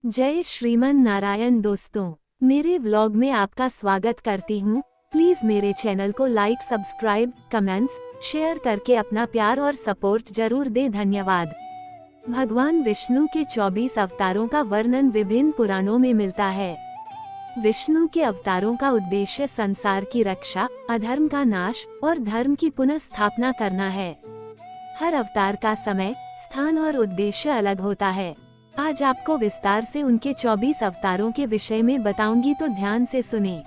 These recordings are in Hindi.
जय श्रीमन नारायण दोस्तों, मेरे व्लॉग में आपका स्वागत करती हूँ। प्लीज मेरे चैनल को लाइक, सब्सक्राइब, कमेंट्स, शेयर करके अपना प्यार और सपोर्ट जरूर दें। धन्यवाद। भगवान विष्णु के 24 अवतारों का वर्णन विभिन्न पुराणों में मिलता है। विष्णु के अवतारों का उद्देश्य संसार की रक्षा, अधर्म का नाश और धर्म की पुनः स्थापना करना है। हर अवतार का समय, स्थान और उद्देश्य अलग होता है। आज आपको विस्तार से उनके 24 अवतारों के विषय में बताऊंगी, तो ध्यान से सुने।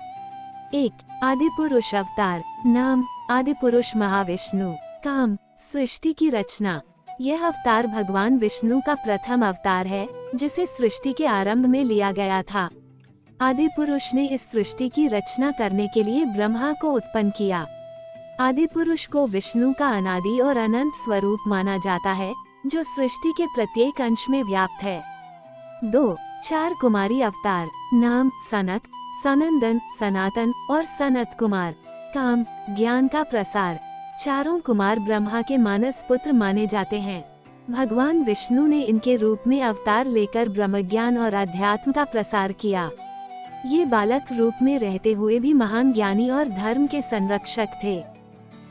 1. आदिपुरुष अवतार। नाम: आदिपुरुष महाविष्णु। काम: सृष्टि की रचना। यह अवतार भगवान विष्णु का प्रथम अवतार है, जिसे सृष्टि के आरंभ में लिया गया था। आदिपुरुष ने इस सृष्टि की रचना करने के लिए ब्रह्मा को उत्पन्न किया। आदिपुरुष को विष्णु का अनादि और अनंत स्वरूप माना जाता है, जो सृष्टि के प्रत्येक अंश में व्याप्त है। 2. 4 कुमारी अवतार। नाम: सनक, सनंदन, सनातन और सनत कुमार। काम: ज्ञान का प्रसार। चारों कुमार ब्रह्मा के मानस पुत्र माने जाते हैं। भगवान विष्णु ने इनके रूप में अवतार लेकर ब्रह्मज्ञान और अध्यात्म का प्रसार किया। ये बालक रूप में रहते हुए भी महान ज्ञानी और धर्म के संरक्षक थे।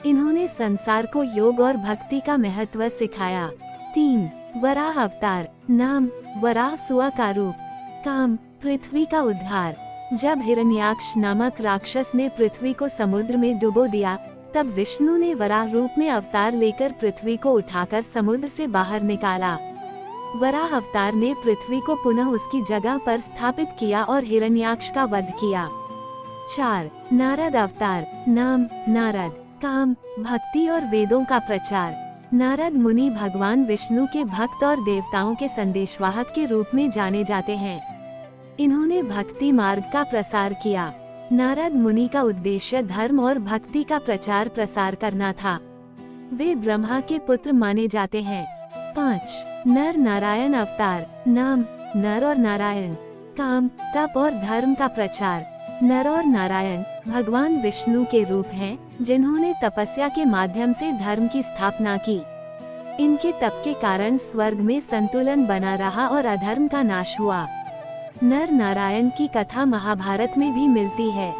इन्होंने संसार को योग और भक्ति का महत्व सिखाया। 3. वराह अवतार। नाम: वराहसुआ का रूप। काम: पृथ्वी का उद्धार। जब हिरण्याक्ष नामक राक्षस ने पृथ्वी को समुद्र में डुबो दिया, तब विष्णु ने वराह रूप में अवतार लेकर पृथ्वी को उठाकर समुद्र से बाहर निकाला। वराह अवतार ने पृथ्वी को पुनः उसकी जगह पर स्थापित किया और हिरण्याक्ष का वध किया। 4. नारद अवतार। नाम: नारद। काम: भक्ति और वेदों का प्रचार। नारद मुनि भगवान विष्णु के भक्त और देवताओं के संदेशवाहक के रूप में जाने जाते हैं। इन्होंने भक्ति मार्ग का प्रसार किया। नारद मुनि का उद्देश्य धर्म और भक्ति का प्रचार प्रसार करना था। वे ब्रह्मा के पुत्र माने जाते हैं। 5. नर नारायण अवतार। नाम: नर और नारायण। काम: तप और धर्म का प्रचार। नर और नारायण भगवान विष्णु के रूप हैं, जिन्होंने तपस्या के माध्यम से धर्म की स्थापना की। इनके तप के कारण स्वर्ग में संतुलन बना रहा और अधर्म का नाश हुआ। नर नारायण की कथा महाभारत में भी मिलती है।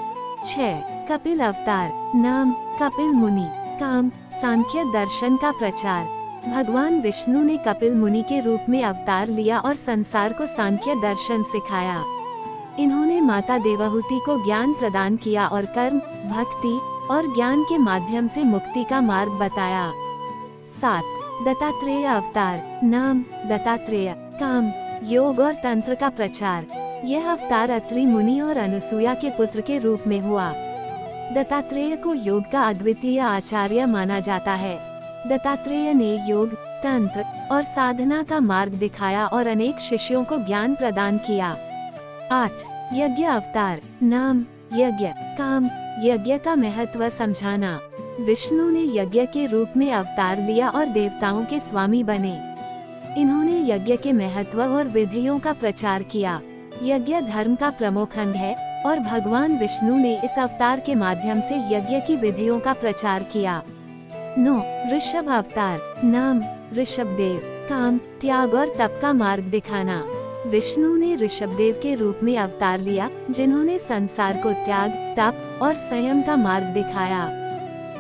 6. कपिल अवतार। नाम: कपिल मुनि। काम: सांख्य दर्शन का प्रचार। भगवान विष्णु ने कपिल मुनि के रूप में अवतार लिया और संसार को सांख्य दर्शन सिखाया। इन्होंने माता देवहूति को ज्ञान प्रदान किया और कर्म, भक्ति और ज्ञान के माध्यम से मुक्ति का मार्ग बताया। 7. दत्तात्रेय अवतार। नाम: दत्तात्रेय। काम: योग और तंत्र का प्रचार। यह अवतार अत्रि मुनि और अनुसुया के पुत्र के रूप में हुआ। दत्तात्रेय को योग का अद्वितीय आचार्य माना जाता है। दत्तात्रेय ने योग, तंत्र और साधना का मार्ग दिखाया और अनेक शिष्यों को ज्ञान प्रदान किया। 8. यज्ञ अवतार। नाम: यज्ञ। काम: यज्ञ का महत्व समझाना। विष्णु ने यज्ञ के रूप में अवतार लिया और देवताओं के स्वामी बने। इन्होंने यज्ञ के महत्व और विधियों का प्रचार किया। यज्ञ धर्म का प्रमुख अंग है और भगवान विष्णु ने इस अवतार के माध्यम से यज्ञ की विधियों का प्रचार किया। 9. ऋषभ अवतार। नाम: ऋषभदेव। काम: त्याग और तप का मार्ग दिखाना। विष्णु ने ऋषभदेव के रूप में अवतार लिया, जिन्होंने संसार को त्याग, तप और संयम का मार्ग दिखाया।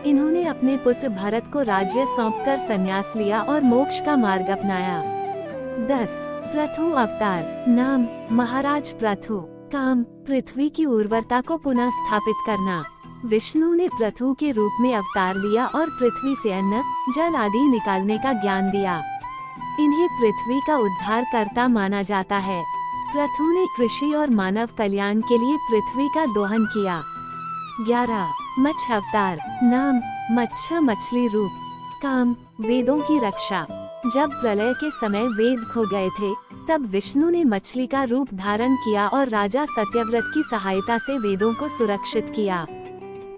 इन्होंने अपने पुत्र भरत को राज्य सौंपकर संन्यास लिया और मोक्ष का मार्ग अपनाया। 10. पृथु अवतार। नाम: महाराज पृथु। काम: पृथ्वी की उर्वरता को पुनः स्थापित करना। विष्णु ने पृथु के रूप में अवतार लिया और पृथ्वी से अन्न, जल आदि निकालने का ज्ञान दिया। इन्हें पृथ्वी का उद्धार करता माना जाता है। पृथु ने कृषि और मानव कल्याण के लिए पृथ्वी का दोहन किया। 11. मत्स्य अवतार। नाम: मत्स्य, मछली रूप। काम: वेदों की रक्षा। जब प्रलय के समय वेद खो गए थे, तब विष्णु ने मछली का रूप धारण किया और राजा सत्यव्रत की सहायता से वेदों को सुरक्षित किया।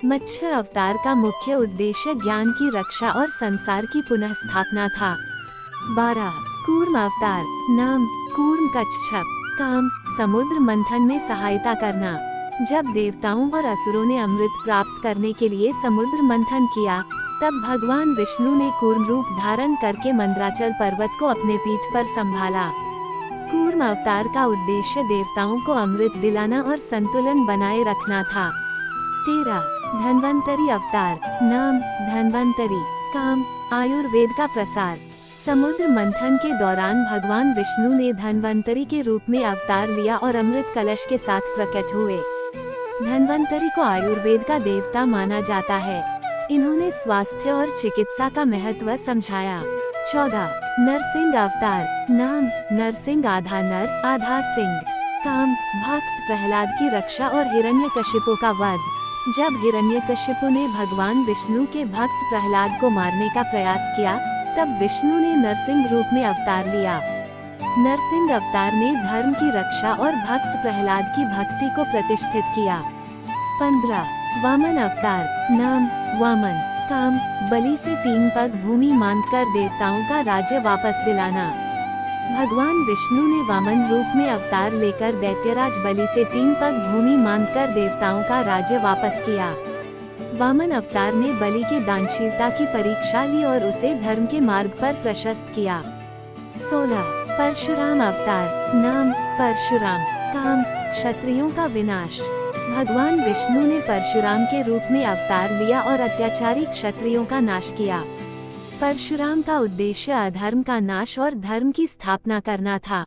मत्स्य अवतार का मुख्य उद्देश्य ज्ञान की रक्षा और संसार की पुनः स्थापना था। 12. कूर्म अवतार। नाम: कूर्म कच्छप। काम: समुद्र मंथन में सहायता करना। जब देवताओं और असुरों ने अमृत प्राप्त करने के लिए समुद्र मंथन किया, तब भगवान विष्णु ने कूर्म रूप धारण करके मंदराचल पर्वत को अपने पीठ पर संभाला। कूर्म अवतार का उद्देश्य देवताओं को अमृत दिलाना और संतुलन बनाए रखना था। 13 धन्वंतरी अवतार, नाम धन्वंतरी, काम आयुर्वेद का प्रसार। समुद्र मंथन के दौरान भगवान विष्णु ने धन्वंतरी के रूप में अवतार लिया और अमृत कलश के साथ प्रकट हुए। धन्वंतरी को आयुर्वेद का देवता माना जाता है। इन्होंने स्वास्थ्य और चिकित्सा का महत्व समझाया। 14 नरसिंह अवतार, नाम नरसिंह, आधा नर आधा सिंह, काम भक्त प्रहलाद की रक्षा और हिरण्यकशिपु का वध। जब हिरण्यकशिपु ने भगवान विष्णु के भक्त प्रहलाद को मारने का प्रयास किया, तब विष्णु ने नरसिंह रूप में अवतार लिया। नरसिंह अवतार ने धर्म की रक्षा और भक्त प्रहलाद की भक्ति को प्रतिष्ठित किया। 15 वामन अवतार, नाम वामन, काम बलि से 3 पग भूमि मांगकर देवताओं का राज्य वापस दिलाना। भगवान विष्णु ने वामन रूप में अवतार लेकर दैत्यराज बलि से 3 पग भूमि मांगकर देवताओं का राज्य वापस किया। वामन अवतार ने बलि की दानशीलता की परीक्षा ली और उसे धर्म के मार्ग पर प्रशस्त किया। 16 परशुराम अवतार, नाम परशुराम, काम क्षत्रियों का विनाश। भगवान विष्णु ने परशुराम के रूप में अवतार लिया और अत्याचारी क्षत्रियों का नाश किया। परशुराम का उद्देश्य अधर्म का नाश और धर्म की स्थापना करना था।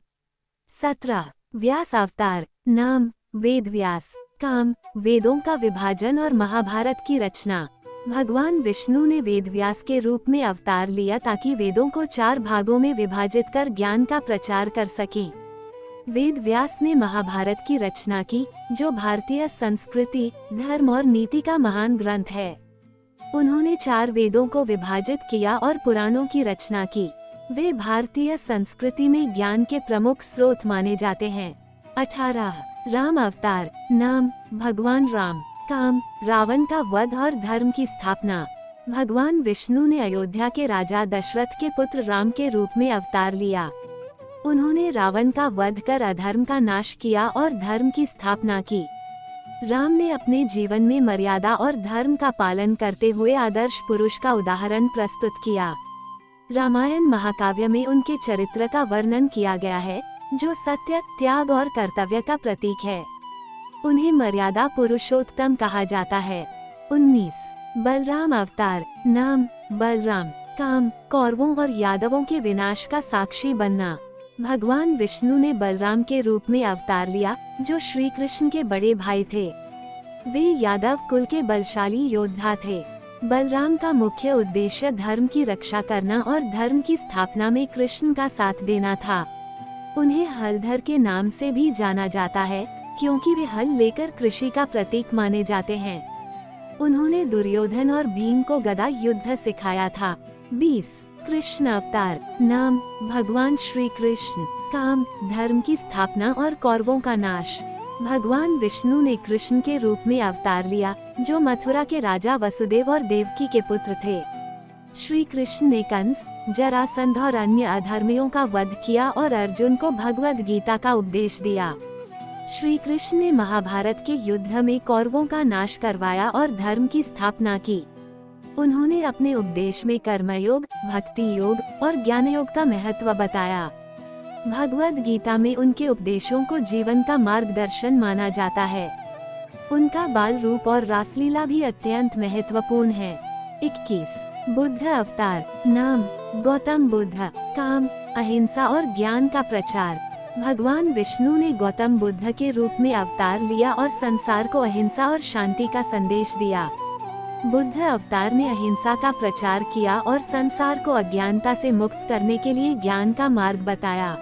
17 व्यास अवतार, नाम वेद व्यास, काम वेदों का विभाजन और महाभारत की रचना। भगवान विष्णु ने वेद व्यास के रूप में अवतार लिया ताकि वेदों को 4 भागों में विभाजित कर ज्ञान का प्रचार कर सकें। वेद व्यास ने महाभारत की रचना की, जो भारतीय संस्कृति, धर्म और नीति का महान ग्रंथ है। उन्होंने 4 वेदों को विभाजित किया और पुराणों की रचना की। वे भारतीय संस्कृति में ज्ञान के प्रमुख स्रोत माने जाते हैं। 18 राम अवतार, नाम भगवान राम, काम रावण का वध और धर्म की स्थापना। भगवान विष्णु ने अयोध्या के राजा दशरथ के पुत्र राम के रूप में अवतार लिया। उन्होंने रावण का वध कर अधर्म का नाश किया और धर्म की स्थापना की। राम ने अपने जीवन में मर्यादा और धर्म का पालन करते हुए आदर्श पुरुष का उदाहरण प्रस्तुत किया। रामायण महाकाव्य में उनके चरित्र का वर्णन किया गया है, जो सत्य, त्याग और कर्तव्य का प्रतीक है। उन्हें मर्यादा पुरुषोत्तम कहा जाता है। 19 बलराम अवतार, नाम बलराम, काम कौरवों और यादवों के विनाश का साक्षी बनना। भगवान विष्णु ने बलराम के रूप में अवतार लिया, जो श्री कृष्ण के बड़े भाई थे। वे यादव कुल के बलशाली योद्धा थे। बलराम का मुख्य उद्देश्य धर्म की रक्षा करना और धर्म की स्थापना में कृष्ण का साथ देना था। उन्हें हलधर के नाम से भी जाना जाता है, क्योंकि वे हल लेकर कृषि का प्रतीक माने जाते हैं। उन्होंने दुर्योधन और भीम को गदा युद्ध सिखाया था। 20 कृष्ण अवतार, नाम भगवान श्री कृष्ण, काम धर्म की स्थापना और कौरवों का नाश। भगवान विष्णु ने कृष्ण के रूप में अवतार लिया, जो मथुरा के राजा वसुदेव और देवकी के पुत्र थे। श्री कृष्ण ने कंस, जरासंध और अन्य अधर्मियों का वध किया और अर्जुन को भगवद गीता का उपदेश दिया। श्री कृष्ण ने महाभारत के युद्ध में कौरवों का नाश करवाया और धर्म की स्थापना की। उन्होंने अपने उपदेश में कर्मयोग, भक्ति योग और ज्ञान योग का महत्व बताया। भगवद गीता में उनके उपदेशों को जीवन का मार्गदर्शन माना जाता है। उनका बाल रूप और रासलीला भी अत्यंत महत्वपूर्ण है। 21 बुद्ध अवतार, नाम गौतम बुद्ध, काम अहिंसा और ज्ञान का प्रचार। भगवान विष्णु ने गौतम बुद्ध के रूप में अवतार लिया और संसार को अहिंसा और शांति का संदेश दिया। बुद्ध अवतार ने अहिंसा का प्रचार किया और संसार को अज्ञानता से मुक्त करने के लिए ज्ञान का मार्ग बताया।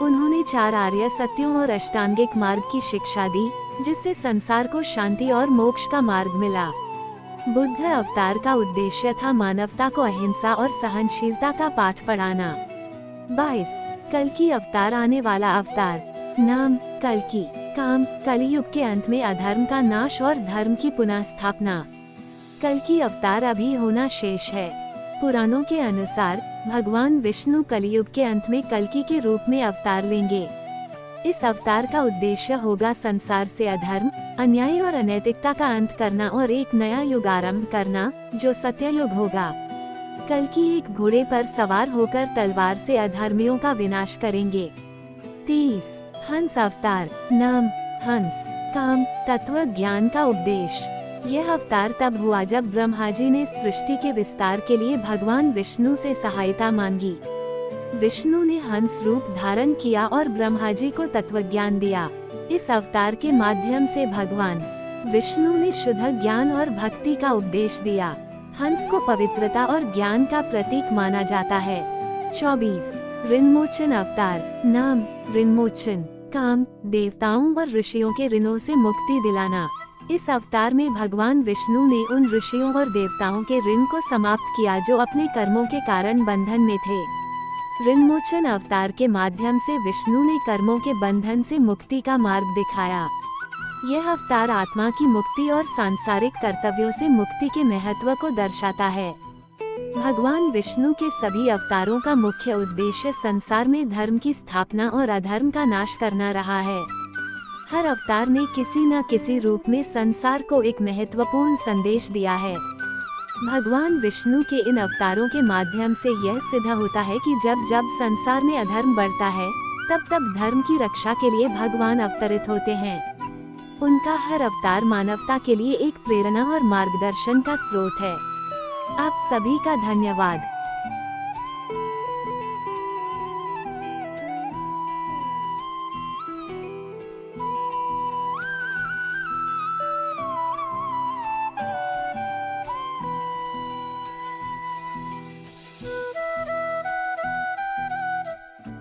उन्होंने 4 आर्य सत्यों और अष्टांगिक मार्ग की शिक्षा दी, जिससे संसार को शांति और मोक्ष का मार्ग मिला। बुद्ध अवतार का उद्देश्य था मानवता को अहिंसा और सहनशीलता का पाठ पढ़ाना। 22 कल्कि अवतार, आने वाला अवतार, नाम कल्कि, काम कलियुग के अंत में अधर्म का नाश और धर्म की पुनः स्थापना। कल्कि अवतार अभी होना शेष है। पुराणों के अनुसार भगवान विष्णु कलियुग के अंत में कल्कि के रूप में अवतार लेंगे। इस अवतार का उद्देश्य होगा संसार से अधर्म, अन्याय और अनैतिकता का अंत करना और एक नया युग आरंभ करना, जो सत्ययुग होगा। कल्कि एक घोड़े पर सवार होकर तलवार से अधर्मियों का विनाश करेंगे। 23 हंस अवतार। नाम हंस। काम तत्व ज्ञान का उपदेश। यह अवतार तब हुआ जब ब्रह्मा जी ने सृष्टि के विस्तार के लिए भगवान विष्णु से सहायता मांगी। विष्णु ने हंस रूप धारण किया और ब्रह्मा जी को तत्वज्ञान दिया। इस अवतार के माध्यम से भगवान विष्णु ने शुद्ध ज्ञान और भक्ति का उपदेश दिया। हंस को पवित्रता और ज्ञान का प्रतीक माना जाता है। 24 ऋणमोचन अवतार। नाम ऋणमोचन। काम देवताओं और ऋषियों के ऋणों से मुक्ति दिलाना। इस अवतार में भगवान विष्णु ने उन ऋषियों और देवताओं के ऋण को समाप्त किया जो अपने कर्मों के कारण बंधन में थे। ऋणमोचन अवतार के माध्यम से विष्णु ने कर्मों के बंधन से मुक्ति का मार्ग दिखाया। यह अवतार आत्मा की मुक्ति और सांसारिक कर्तव्यों से मुक्ति के महत्व को दर्शाता है। भगवान विष्णु के सभी अवतारों का मुख्य उद्देश्य संसार में धर्म की स्थापना और अधर्म का नाश करना रहा है। हर अवतार ने किसी न किसी रूप में संसार को एक महत्वपूर्ण संदेश दिया है। भगवान विष्णु के इन अवतारों के माध्यम से यह सिद्ध होता है कि जब जब संसार में अधर्म बढ़ता है तब तब धर्म की रक्षा के लिए भगवान अवतरित होते हैं। उनका हर अवतार मानवता के लिए एक प्रेरणा और मार्गदर्शन का स्रोत है। आप सभी का धन्यवाद।